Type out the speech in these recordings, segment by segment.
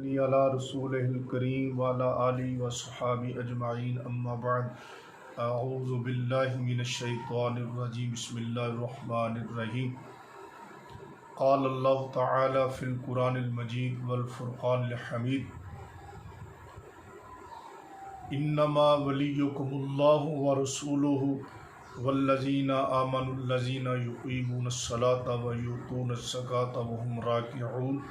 صلی علی رسول الکریم وعلی آلہ وصحابہ اجمعین اما بعد اعوذ باللہ من الشیطان الرجیم بسم اللہ الرحمن الرحیم قال اللہ تعالی فی القرآن المجید والفرقان الحمید انما ولیکم اللہ ورسولہ والذین آمنوا الذین یقیمون الصلاة ویؤتون الزکاة وهم راکعون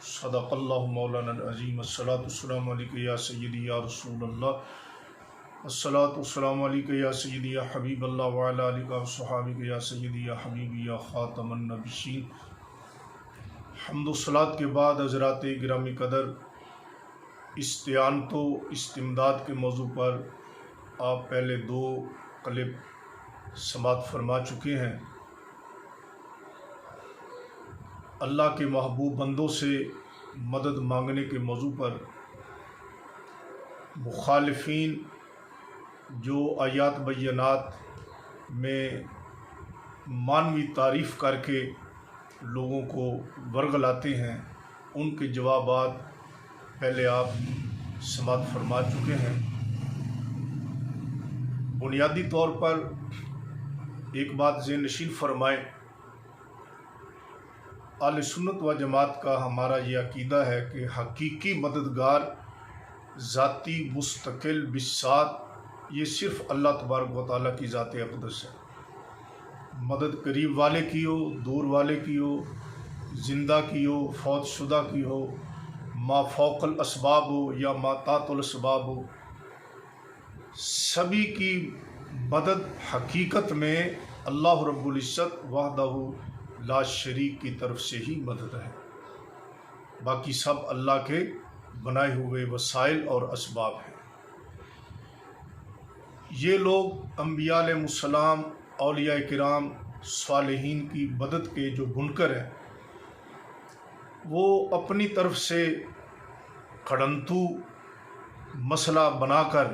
صدق اللہ مولانا العظیم۔ الصلاۃ والسلام علیک یا سیدی یا رسول اللہ، الصلاۃ والسلام علیک یا سیدی یا حبیب اللہ وعلی آلک وصحابک یا سیدی یا حبیبی یا خاتم النبیین۔ حمد و صلات کے بعد حضرات گرامی قدر، استعانت و استمداد کے موضوع پر آپ پہلے دو کلپ سماعت فرما چکے ہیں۔ اللہ کے محبوب بندوں سے مدد مانگنے کے موضوع پر مخالفین جو آیات بینات میں معنوی تعریف کر کے لوگوں کو ورغلاتے ہیں، ان کے جوابات پہلے آپ سماعت فرما چکے ہیں۔ بنیادی طور پر ایک بات ذہن نشین فرمائیں، اہل سنت و جماعت کا ہمارا یہ عقیدہ ہے کہ حقیقی مددگار ذاتی مستقل بسات یہ صرف اللہ تبارک و تعالیٰ کی ذات اقدس ہے۔ مدد قریب والے کی ہو، دور والے کی ہو، زندہ کی ہو، فوت شدہ کی ہو، ما فوق الاسباب ہو یا ما تحت الاسباب ہو، سبھی کی مدد حقیقت میں اللہ رب العزت وحدہ لا شریک کی طرف سے ہی مدد ہے، باقی سب اللہ کے بنائے ہوئے وسائل اور اسباب ہیں۔ یہ لوگ انبیاء علیہ السلام، اولیاء کرام، صالحین کی مدد کے جو بنکر ہیں، وہ اپنی طرف سے کھڑنتو مسئلہ بنا کر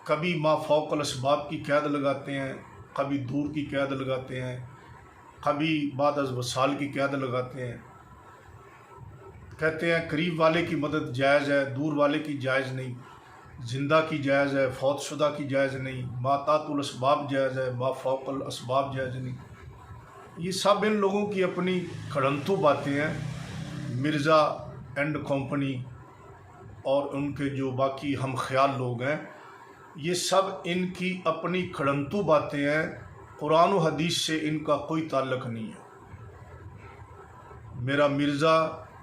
کبھی ما فوق الاسباب کی قید لگاتے ہیں، کبھی دور کی قید لگاتے ہیں، کبھی بعد از وصال کی قید لگاتے ہیں۔ کہتے ہیں قریب والے کی مدد جائز ہے، دور والے کی جائز نہیں، زندہ کی جائز ہے، فوت شدہ کی جائز نہیں، ما تحت الاسباب جائز ہے، ما فوق الاسباب جائز نہیں۔ یہ سب ان لوگوں کی اپنی کھڑنتو باتیں ہیں۔ مرزا اینڈ کمپنی اور ان کے جو باقی ہم خیال لوگ ہیں، یہ سب ان کی اپنی کھڑنتو باتیں ہیں، قرآن و حدیث سے ان کا کوئی تعلق نہیں ہے۔ میرا مرزا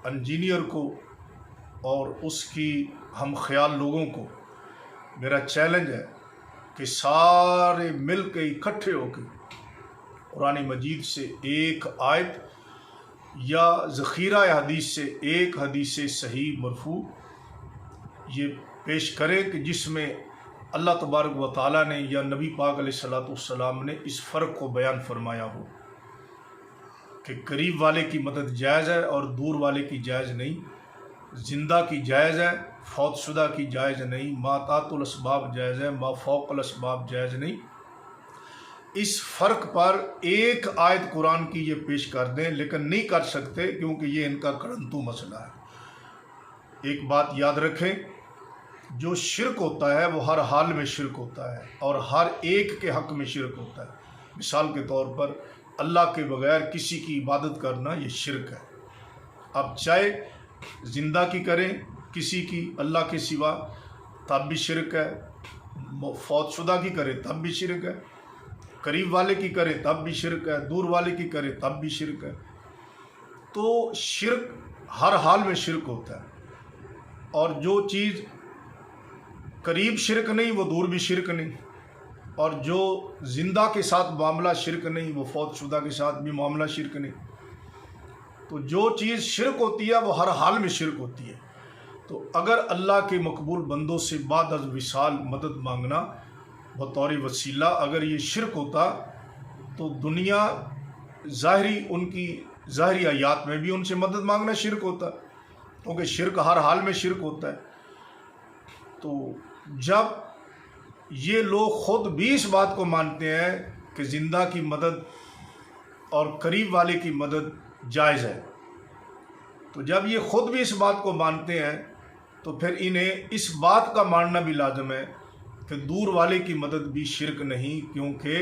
انجینئر کو اور اس کی ہم خیال لوگوں کو میرا چیلنج ہے کہ سارے مل کے اکٹھے ہو کے قرآن مجید سے ایک آیت یا ذخیرہ حدیث سے ایک حدیث صحیح مرفوع یہ پیش کریں کہ جس میں اللہ تبارک و تعالیٰ نے یا نبی پاک علیہ الصلوۃ والسلام نے اس فرق کو بیان فرمایا ہو کہ قریب والے کی مدد جائز ہے اور دور والے کی جائز نہیں، زندہ کی جائز ہے، فوت شدہ کی جائز نہیں، ما تحت الاسباب جائز ہے، ما فوق الاسباب جائز نہیں۔ اس فرق پر ایک آیت قرآن کی یہ پیش کر دیں، لیکن نہیں کر سکتے کیونکہ یہ ان کا کھڑنتو مسئلہ ہے۔ ایک بات یاد رکھیں، جو شرک ہوتا ہے وہ ہر حال میں شرک ہوتا ہے اور ہر ایک کے حق میں شرک ہوتا ہے۔ مثال کے طور پر اللہ کے بغیر کسی کی عبادت کرنا یہ شرک ہے۔ اب چاہے زندہ کی کریں کسی کی اللہ کے سوا تب بھی شرک ہے، فوت شدہ کی کریں تب بھی شرک ہے، قریب والے کی کریں تب بھی شرک ہے، دور والے کی کریں تب بھی شرک ہے۔ تو شرک ہر حال میں شرک ہوتا ہے، اور جو چیز قریب شرک نہیں وہ دور بھی شرک نہیں، اور جو زندہ کے ساتھ معاملہ شرک نہیں وہ فوت شدہ کے ساتھ بھی معاملہ شرک نہیں۔ تو جو چیز شرک ہوتی ہے وہ ہر حال میں شرک ہوتی ہے۔ تو اگر اللہ کے مقبول بندوں سے بعد از وصال مدد مانگنا بطور وسیلہ اگر یہ شرک ہوتا تو دنیا ظاہری ان کی ظاہری آیات میں بھی ان سے مدد مانگنا شرک ہوتا، کیونکہ شرک ہر حال میں شرک ہوتا ہے۔ تو جب یہ لوگ خود بھی اس بات کو مانتے ہیں کہ زندہ کی مدد اور قریب والے کی مدد جائز ہے، تو جب یہ خود بھی اس بات کو مانتے ہیں تو پھر انہیں اس بات کا ماننا بھی لازم ہے کہ دور والے کی مدد بھی شرک نہیں، کیونکہ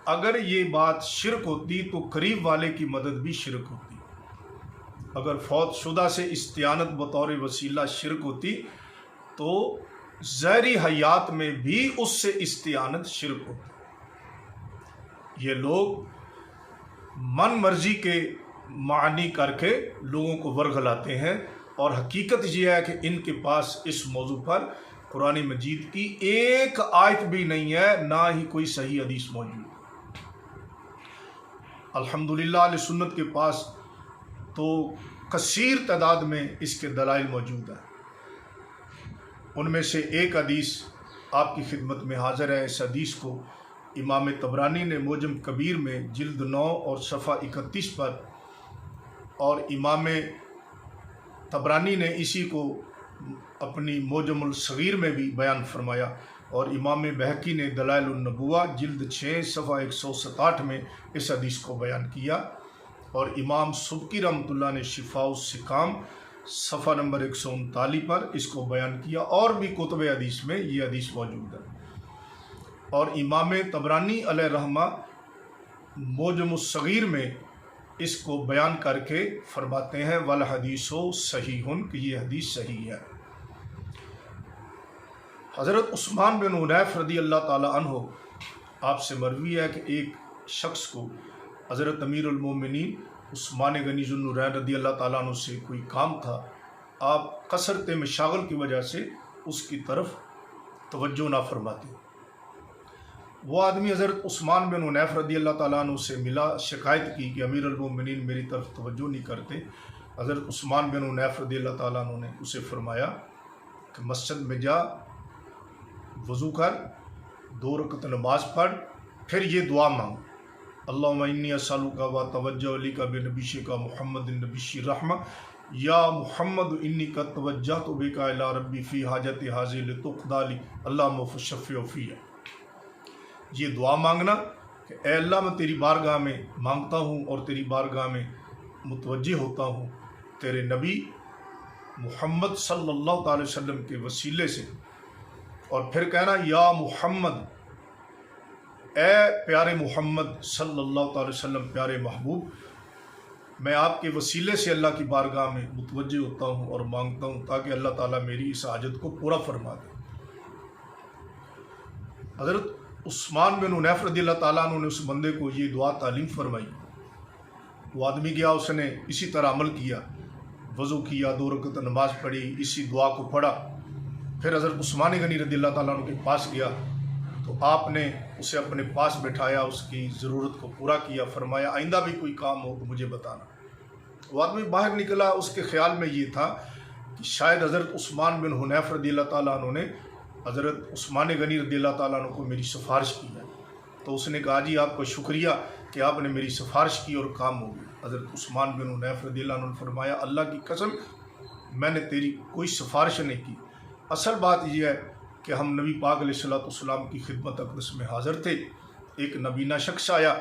اگر یہ بات شرک ہوتی تو قریب والے کی مدد بھی شرک ہوتی۔ اگر فوت شدہ سے استعانت بطور وسیلہ شرک ہوتی تو ظاہری حیات میں بھی اس سے استعانت شرک ہوتی۔ یہ لوگ من مرضی کے معنی کر کے لوگوں کو ورغلاتے ہیں، اور حقیقت یہ ہے کہ ان کے پاس اس موضوع پر قرآن مجید کی ایک آیت بھی نہیں ہے، نہ ہی کوئی صحیح حدیث موجود۔ الحمدللہ اہل سنت کے پاس تو کثیر تعداد میں اس کے دلائل موجود ہیں۔ ان میں سے ایک حدیث آپ کی خدمت میں حاضر ہے۔ اس حدیث کو امام طبرانی نے معجم کبیر میں جلد 9 اور صفحہ 31 پر، اور امام طبرانی نے اسی کو اپنی معجم الصغیر میں بھی بیان فرمایا، اور امام بہقی نے دلائل النبوہ جلد 6 صفحہ 167 میں اس حدیث کو بیان کیا، اور امام سبکی رحمۃ اللہ نے شفاء السقام صفحہ نمبر 139 پر اس کو بیان کیا، اور بھی کتب حدیث میں یہ حدیث موجود ہے۔ اور امام طبرانی علیہ رحمہ معجم الصغیر میں اس کو بیان کر کے فرماتے ہیں والحدیث صحیح، کہ یہ حدیث صحیح ہے۔ حضرت عثمان بن حنیف رضی اللہ تعالی عنہ آپ سے مروی ہے کہ ایک شخص کو حضرت امیر المومنین عثمان غنی ذو النورین رضی اللہ تعالیٰ عنہ سے کوئی کام تھا، آپ کثرت مشاغل کی وجہ سے اس کی طرف توجہ نہ فرماتے۔ وہ آدمی حضرت عثمان بن حنیف رضی اللہ تعالیٰ عنہ سے ملا، شکایت کی کہ امیر المومنین میری طرف توجہ نہیں کرتے۔ حضرت عثمان بن حنیف رضی اللہ تعالیٰ عنہ نے اسے فرمایا کہ مسجد میں جا، وضو کر، 2 رکعت نماز پڑھ، پھر یہ دعا مانگ، اللہم انی اسألک و توجہ علیک بنبیک محمد النبی رحمہ، یا محمد انی قد توجہت بک الی ربی فی حاجت ھذہ لتقضی لی اللہم فشفع فیہ۔ یہ دعا مانگنا کہ اے اللہ میں تیری بارگاہ میں مانگتا ہوں اور تیری بارگاہ میں متوجہ ہوتا ہوں تیرے نبی محمد صلی اللہ تعالی وسلم کے وسیلے سے، اور پھر کہنا یا محمد، اے پیارے محمد صلی اللہ تعالی وسلم، پیارے محبوب، میں آپ کے وسیلے سے اللہ کی بارگاہ میں متوجہ ہوتا ہوں اور مانگتا ہوں تاکہ اللہ تعالیٰ میری اس حاجت کو پورا فرما دے۔ حضرت عثمان بن حنیف رضی اللہ تعالیٰ عنہ نے اس بندے کو یہ دعا تعلیم فرمائی۔ وہ آدمی گیا، اس نے اسی طرح عمل کیا، وضو کیا، 2 رکعت نماز پڑھی، اسی دعا کو پڑھا۔ پھر حضرت عثمان غنی رضی اللہ تعالیٰ عنہ کے پاس گیا تو آپ نے اسے اپنے پاس بٹھایا، اس کی ضرورت کو پورا کیا، فرمایا آئندہ بھی کوئی کام ہو تو مجھے بتانا۔ وہ آدمی باہر نکلا، اس کے خیال میں یہ تھا کہ شاید حضرت عثمان بن حنیف رضی اللہ تعالیٰ عنہ نے حضرت عثمان غنی رضی اللہ تعالیٰ عنہ کو میری سفارش کی ہے۔ تو اس نے کہا جی آپ کا شکریہ کہ آپ نے میری سفارش کی اور کام ہو گیا۔ حضرت عثمان بن حنیف رضی اللہ عنہ نے فرمایا اللہ کی قسم میں نے تیری کوئی سفارش نہیں کی، اصل بات یہ ہے کہ ہم نبی پاک علیہ السلام کی خدمت اقدس میں حاضر تھے، ایک نبینہ شخص آیا،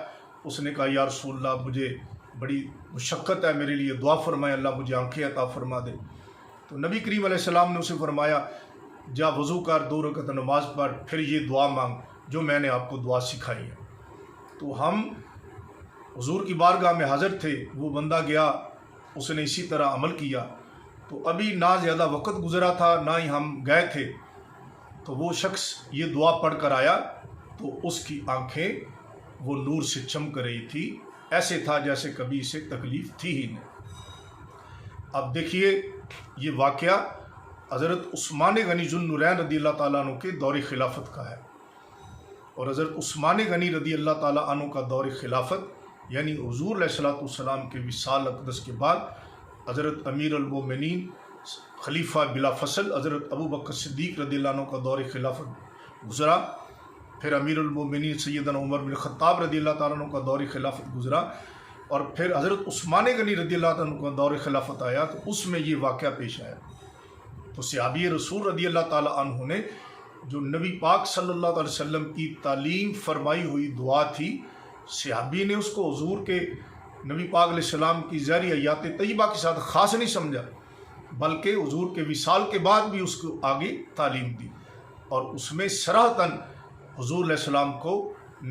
اس نے کہا یا رسول اللہ مجھے بڑی مشقت ہے، میرے لیے دعا فرمائے، اللہ مجھے آنکھیں عطا فرما دے۔ تو نبی کریم علیہ السلام نے اسے فرمایا جا وضو کر، 2 رکعت نماز پڑھ، پھر یہ دعا مانگ جو میں نے آپ کو دعا سکھائی ہے۔ تو ہم حضور کی بارگاہ میں حاضر تھے، وہ بندہ گیا، اس نے اسی طرح عمل کیا، تو ابھی نہ زیادہ وقت گزرا تھا نہ ہی ہم گئے تھے، تو وہ شخص یہ دعا پڑھ کر آیا تو اس کی آنکھیں وہ نور سے چمک رہی تھی، ایسے تھا جیسے کبھی اسے تکلیف تھی ہی نہیں۔ اب دیکھیے یہ واقعہ حضرت عثمان غنی ذو النورین رضی اللہ تعالیٰ عنہ کے دور خلافت کا ہے، اور حضرت عثمان غنی رضی اللہ تعالیٰ عنہ کا دور خلافت یعنی حضور علیہ السلام کے وصال اقدس کے بعد حضرت امیر المومنین خلیفہ بلا فصل حضرت ابو بکر صدیق رضی اللہ عنہ کا دور خلافت گزرا، پھر امیر المومنین سیدنا عمر بن خطاب رضی اللہ تعالیٰ عنہ کا دور خلافت گزرا، اور پھر حضرت عثمان غنی رضی اللہ تعالیٰ عنہ کا دور خلافت آیا، تو اس میں یہ واقعہ پیش آیا۔ تو صحابی رسول رضی اللہ تعالیٰ عنہ نے جو نبی پاک صلی اللہ علیہ وسلم کی تعلیم فرمائی ہوئی دعا تھی، صحابی نے اس کو حضور کے نبی پاک علیہ السلام کی ظاہری حیات طیبہ کے ساتھ خاص نہیں سمجھا، بلکہ حضور کے وصال کے بعد بھی اس کو آگے تعلیم دی، اور اس میں صراحتاً حضور علیہ السلام کو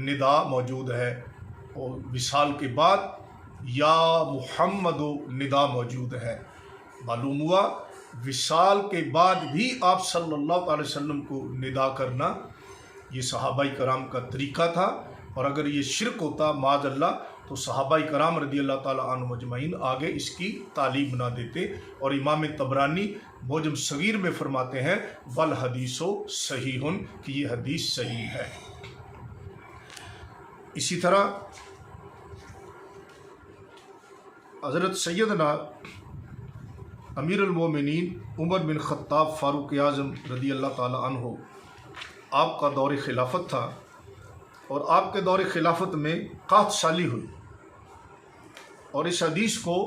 ندا موجود ہے، اور وصال کے بعد یا محمد ندا موجود ہے۔ معلوم ہوا وصال کے بعد بھی آپ صلی اللہ علیہ وسلم کو ندا کرنا یہ صحابہ کرام کا طریقہ تھا، اور اگر یہ شرک ہوتا معاذ اللہ تو صحابہ کرام رضی اللہ تعالیٰ عنہ مجمعین آگے اس کی تعلیم نہ دیتے۔ اور امام طبرانی معجم صغیر میں فرماتے ہیں والحدیث صحیح، کہ یہ حدیث صحیح ہے۔ اسی طرح حضرت سیدنا امیر المومنین عمر بن خطاب فاروق اعظم رضی اللہ تعالیٰ عنہ، آپ کا دور خلافت تھا، اور آپ کے دور خلافت میں قحط سالی ہوئی، اور اس حدیث کو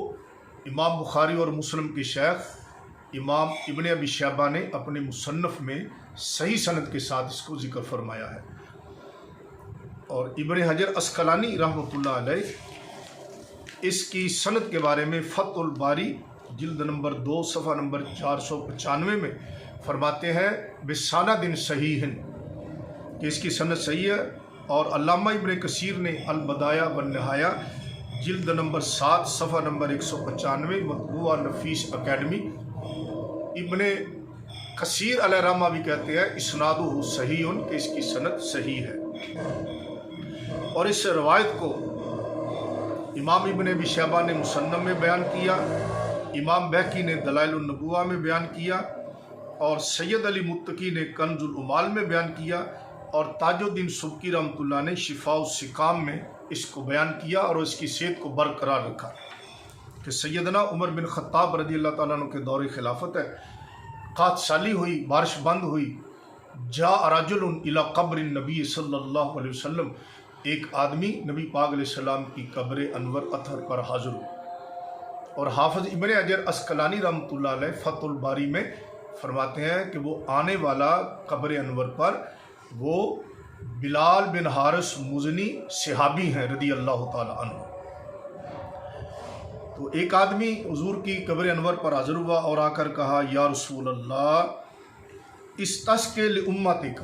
امام بخاری اور مسلم کے شیخ امام ابن ابی شیبہ نے اپنے مصنف میں صحیح سند کے ساتھ اس کو ذکر فرمایا ہے، اور ابن حجر عسقلانی رحمۃ اللہ علیہ اس کی سند کے بارے میں فتح الباری جلد نمبر 2 صفحہ نمبر 495 میں فرماتے ہیں بسند صحیح، کہ اس کی سند صحیح ہے۔ اور علامہ ابن کثیر نے البدایہ والنہایہ جلد نمبر 7 صفحہ نمبر 195 مطبوعہ نفیس اکیڈمی، ابن کثیر علیہ رحمہ بھی کہتے ہیں اسنادہ صحیح، کہ اس کی سند صحیح ہے۔ اور اس روایت کو امام ابن ابی شیبہ نے مصنف میں بیان کیا، امام بہقی نے دلائل النبوہ میں بیان کیا، اور سید علی متقی نے کنز العمال میں بیان کیا، اور تاج الدین سبکی رحمۃ اللہ نے شفاء السقام میں اس کو بیان کیا، اور اس کی صحت کو برقرار رکھا کہ سیدنا عمر بن خطاب رضی اللہ تعالیٰ عنہ کے دور خلافت ہے، قحط سالی ہوئی، بارش بند ہوئی، جاء رجل الی قبر النبی صلی اللہ علیہ وسلم، ایک آدمی نبی پاک علیہ السلام کی قبر انور اطہر پر حاضر ہو۔ اور حافظ ابن حجر عسقلانی رحمۃ اللہ علیہ فتح الباری میں فرماتے ہیں کہ وہ آنے والا قبر انور پر وہ بلال بن حارث مزنی صحابی ہیں رضی اللہ تعالی عنہ۔ تو ایک آدمی حضور کی قبر انور پر حاضر ہوا اور آ کر کہا یا رسول اللہ استسقِ لأمتک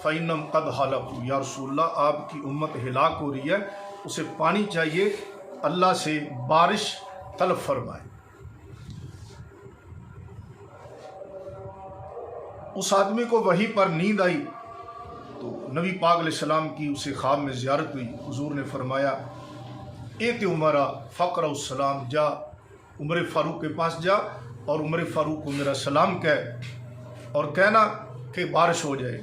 فإنہم قد ہلکوا، یا رسول اللہ آپ کی امت ہلاک ہو رہی ہے، اسے پانی چاہیے، اللہ سے بارش طلب فرمائے۔ اس آدمی کو وحی پر نیند آئی، تو نبی پاک علیہ السلام کی اسے خواب میں زیارت ہوئی، حضور نے فرمایا ایت عمرہ فقر السلام، جا عمر فاروق کے پاس جا اور عمر فاروق کو میرا سلام کہہ اور کہنا کہ بارش ہو جائے۔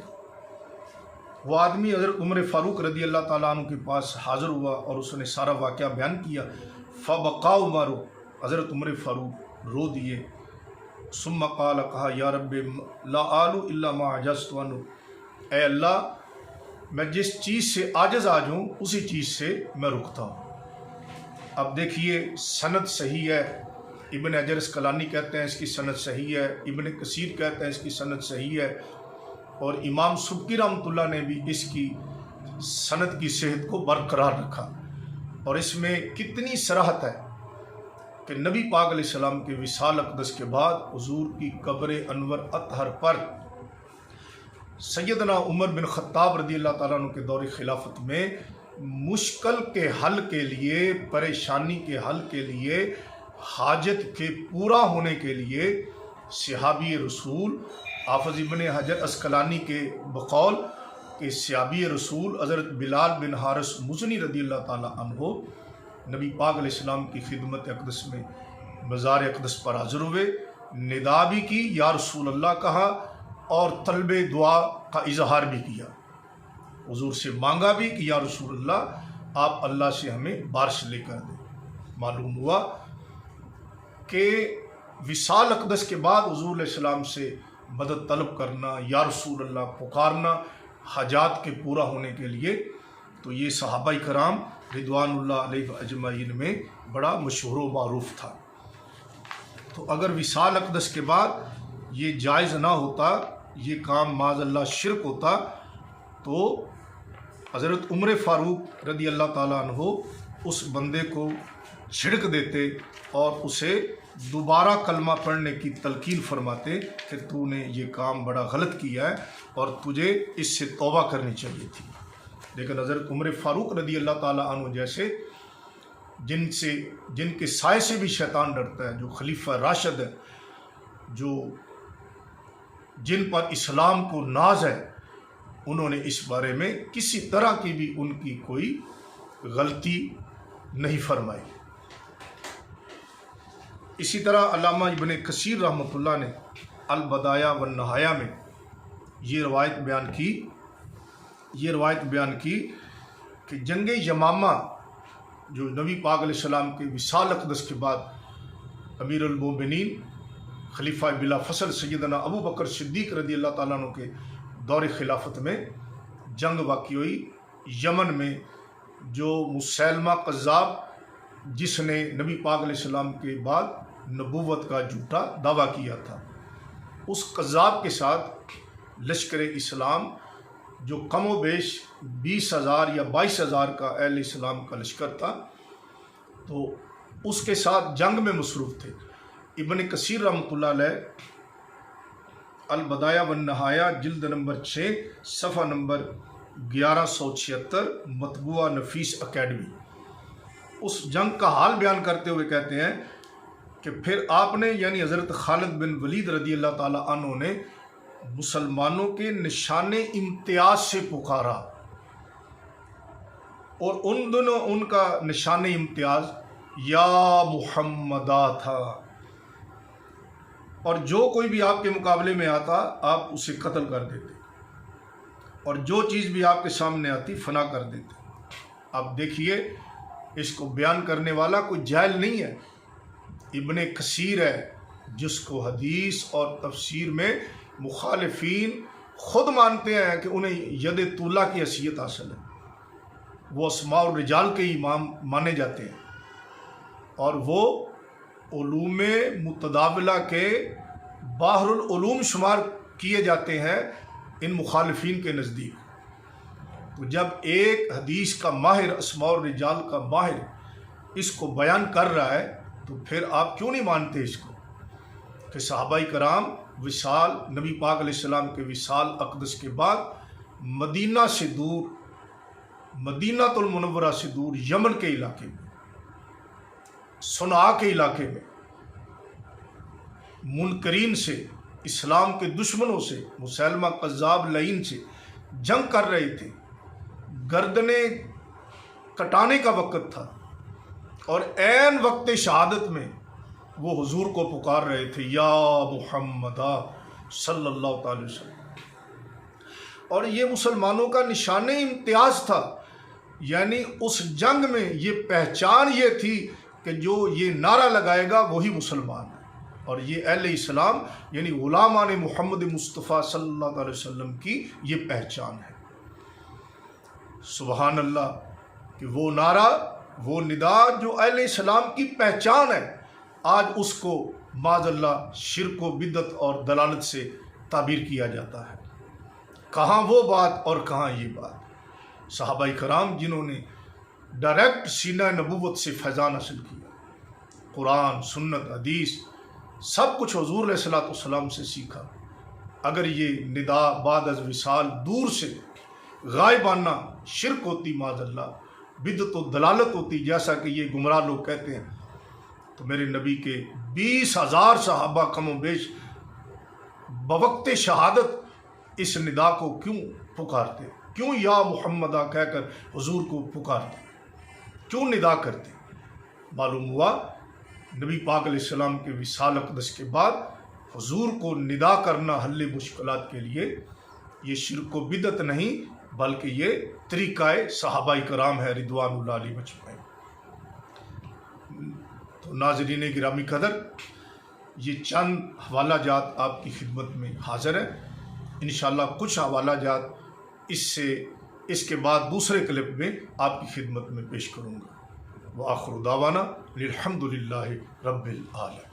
وہ آدمی حضرت عمر فاروق رضی اللہ تعالیٰ عنہ کے پاس حاضر ہوا اور اس نے سارا واقعہ بیان کیا۔ فبقا عمر، حضرت عمر فاروق رو دیے۔ ثم قال، کہا یا رب لا آلو الا ما عجزت عنہ، اے اللہ میں جس چیز سے عاجز آج ہوں اسی چیز سے میں رکتا ہوں۔ اب دیکھیے سند صحیح ہے، ابن حجر عسقلانی کہتے ہیں اس کی سند صحیح ہے، ابن کثیر کہتے ہیں اس کی سند صحیح ہے، اور امام سبکی رحمۃ اللہ نے بھی اس کی سند کی صحت کو برقرار رکھا۔ اور اس میں کتنی صراحت ہے کہ نبی پاک علیہ السلام کے وصال اقدس کے بعد حضور کی قبر انور اطہر پر سیدنا عمر بن خطاب رضی اللہ تعالیٰ عنہ کے دور خلافت میں مشکل کے حل کے لیے، پریشانی کے حل کے لیے، حاجت کے پورا ہونے کے لیے صحابی رسول حافظ ابن حجر عسقلانی کے بقول کہ صحابی رسول حضرت بلال بن حارث مزنی رضی اللہ تعالیٰ عنہ نبی پاک علیہ السلام کی خدمت اقدس میں مزار اقدس پر حاضر ہوئے، ندا بھی کی یا رسول اللہ کہا، اور طلب دعا کا اظہار بھی کیا، حضور سے مانگا بھی کہ یا رسول اللہ آپ اللہ سے ہمیں بارش لے کر دیں۔ معلوم ہوا کہ وصال اقدس کے بعد حضور علیہ السلام سے مدد طلب کرنا، یا رسول اللہ پکارنا حاجات کے پورا ہونے کے لیے، تو یہ صحابہ کرام رضوان اللہ علیہ اجمعین میں بڑا مشہور و معروف تھا۔ تو اگر وصال اقدس کے بعد یہ جائز نہ ہوتا، یہ کام معاذ اللہ شرک ہوتا، تو حضرت عمر فاروق رضی اللہ تعالیٰ عنہ اس بندے کو چھڑک دیتے اور اسے دوبارہ کلمہ پڑھنے کی تلقین فرماتے کہ تو نے یہ کام بڑا غلط کیا ہے اور تجھے اس سے توبہ کرنی چاہیے تھی۔ لیکن حضرت عمر فاروق رضی اللہ تعالیٰ عنہ جیسے جن کے سائے سے بھی شیطان ڈرتا ہے، جو خلیفہ راشد ہے، جن پر اسلام کو ناز ہے، انہوں نے اس بارے میں کسی طرح کی بھی ان کی کوئی غلطی نہیں فرمائی۔ اسی طرح علامہ ابن کثیر رحمۃ اللہ نے البدایہ والنہایہ میں یہ روایت بیان کی کہ جنگ یمامہ جو نبی پاک علیہ السلام کے وصال اقدس کے بعد امیر المومنین خلیفہ بلا فصل سیدنا ابو بکر صدیق رضی اللہ تعالیٰ عنہ کے دور خلافت میں جنگ واقع ہوئی۔ یمن میں جو مسیلمہ قذاب، جس نے نبی پاک علیہ السلام کے بعد نبوت کا جھوٹا دعویٰ کیا تھا، اس قذاب کے ساتھ لشکر اسلام جو کم و بیش 20,000 یا 22,000 کا اہل اسلام کا لشکر تھا، تو اس کے ساتھ جنگ میں مصروف تھے۔ ابن کثیر رحمۃ اللہ علیہ البدایہ والنہایہ جلد نمبر 6 صفحہ نمبر 1176 مطبوعہ نفیس اکیڈمی، اس جنگ کا حال بیان کرتے ہوئے کہتے ہیں کہ پھر آپ نے یعنی حضرت خالد بن ولید رضی اللہ تعالیٰ عنہ نے مسلمانوں کے نشان امتیاز سے پکارا، اور ان دنوں ان کا نشان امتیاز یا محمدہ تھا، اور جو کوئی بھی آپ کے مقابلے میں آتا آپ اسے قتل کر دیتے، اور جو چیز بھی آپ کے سامنے آتی فنا کر دیتے۔ آپ دیکھیے اس کو بیان کرنے والا کوئی جاہل نہیں ہے، ابن کثیر ہے، جس کو حدیث اور تفسیر میں مخالفین خود مانتے ہیں کہ انہیں ید طولہ کی حیثیت حاصل ہے، وہ اسماء الرجال کے امام مانے جاتے ہیں، اور وہ علوم متداولہ کے باحر العلوم شمار کیے جاتے ہیں ان مخالفین کے نزدیک۔ تو جب ایک حدیث کا ماہر، اسماء الرجال کا ماہر اس کو بیان کر رہا ہے تو پھر آپ کیوں نہیں مانتے اس کو کہ صحابہ کرام وصال نبی پاک علیہ السلام کے وصال اقدس کے بعد مدینہ سے دور، مدینہ المنورہ سے دور یمن کے علاقے میں، صنعاء کے علاقے میں منکرین سے، اسلام کے دشمنوں سے، مسیلمہ قذاب لعین سے جنگ کر رہے تھے، گردنیں کٹانے کا وقت تھا، اور عین وقت شہادت میں وہ حضور کو پکار رہے تھے یا محمدہ صلی اللہ تعالی وسلم، اور یہ مسلمانوں کا نشان امتیاز تھا۔ یعنی اس جنگ میں یہ پہچان یہ تھی کہ جو یہ نعرہ لگائے گا وہی مسلمان ہے، اور یہ اہل اسلام یعنی غلامان محمد مصطفیٰ صلی اللہ علیہ وسلم کی یہ پہچان ہے۔ سبحان اللہ کہ وہ نعرہ، وہ ندا جو اہل اسلام کی پہچان ہے، آج اس کو معاذ اللہ شرک و بدعت اور دلالت سے تعبیر کیا جاتا ہے۔ کہاں وہ بات اور کہاں یہ بات۔ صحابہ کرام جنہوں نے ڈائریکٹ سینہ نبوت سے فیضان حاصل کیا، قرآن، سنت، حدیث سب کچھ حضور علیہ الصلوۃ والسلام سے سیکھا، اگر یہ ندا بعد از وصال دور سے غائبانہ شرک ہوتی، معاذ اللہ بدعت و دلالت ہوتی جیسا کہ یہ گمراہ لوگ کہتے ہیں، تو میرے نبی کے 20,000 صحابہ کم و بیش بوقت شہادت اس ندا کو کیوں پکارتے، کیوں یا محمدہ کہہ کر حضور کو پکارتے، کیوں ندا کرتے؟ معلوم ہوا نبی پاک علیہ السلام کے وصال اقدس کے بعد حضور کو ندا کرنا حل مشکلات کے لیے یہ شرک و بدعت نہیں بلکہ یہ طریقہ صحابہ کرام ہے رضوان اللہ علیہ مجمعین۔ تو ناظرین گرامی قدر، یہ چند حوالہ جات آپ کی خدمت میں حاضر ہیں، انشاءاللہ کچھ حوالہ جات اس کے بعد دوسرے کلپ میں آپ کی خدمت میں پیش کروں گا۔ وآخر دعوانا الحمدللہ رب العالمین۔